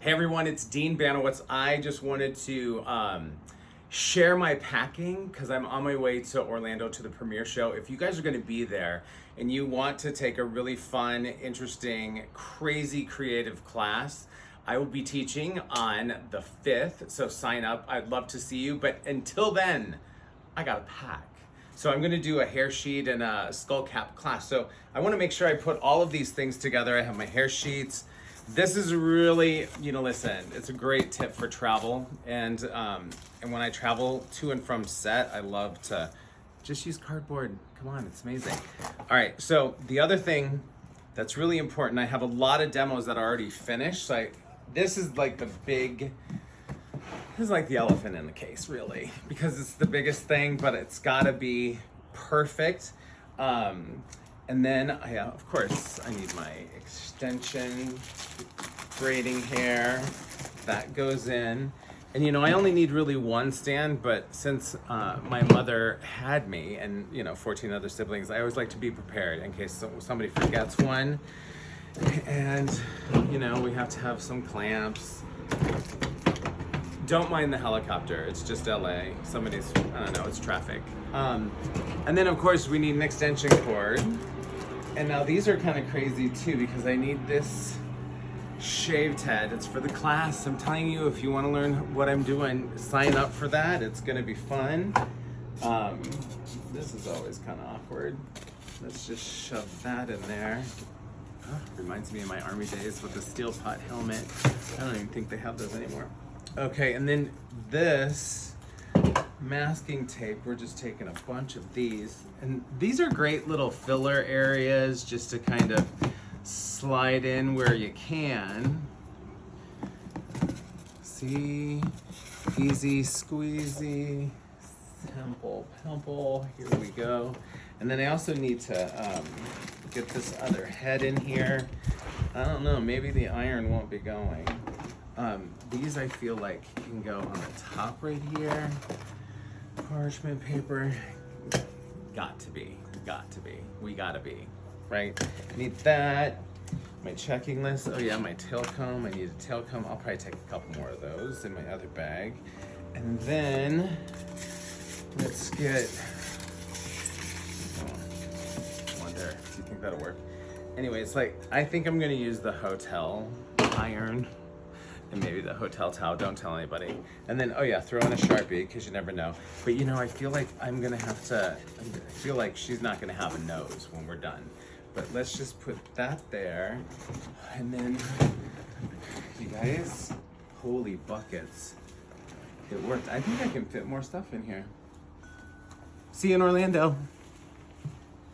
Hey everyone, it's Dean Banowitz. I just wanted to share my packing because I'm on my way to Orlando to the premiere show. If you guys are going to be there and you want to take a really fun, interesting, crazy creative class, I will be teaching on the 5th, so sign up. I'd love to see you, but until then, I gotta pack. So I'm gonna do a hair sheet and a skull cap class. So I wanna make sure I put all of these things together. I have my hair sheets. This is really, listen, it's a great tip for travel. And when I travel to and from set, I love to just use cardboard. Come on, it's amazing. All right, so the other thing that's really important, I have a lot of demos that are already finished. So this is like the elephant in the case, really, because it's the biggest thing, but it's gotta be perfect. And then, of course, I need my extension braiding hair. That goes in. And I only need really one stand, but since my mother had me and 14 other siblings, I always like to be prepared in case somebody forgets one. And we have to have some clamps. Don't mind the helicopter, it's just LA. It's traffic. And then of course we need an extension cord. And now these are kind of crazy too because I need this shaved head. It's for the class. I'm telling you, if you want to learn what I'm doing, sign up for that. It's gonna be fun. This is always kind of awkward. Let's just shove that in there. Reminds me of my army days with the steel pot helmet. I don't even think they have those anymore. Okay, and then this masking tape, we're just taking a bunch of these. And these are great little filler areas just to kind of slide in where you can. See, easy squeezy, pimple, here we go. And then I also need to get this other head in here. I don't know, maybe the iron won't be going. These I feel like can go on the top right here. Parchment paper, got to be, we gotta be, right? Need that, my checking list. Oh yeah, my tail comb, I need a tail comb. I'll probably take a couple more of those in my other bag. And then, let's get, wonder, do you think that'll work? Anyways, I think I'm gonna use the hotel iron and maybe the hotel towel, don't tell anybody. And then, oh yeah, throw in a Sharpie, because you never know. But I feel like I feel like she's not gonna have a nose when we're done. But let's just put that there. And then, you guys, holy buckets. It worked. I think I can fit more stuff in here. See you in Orlando.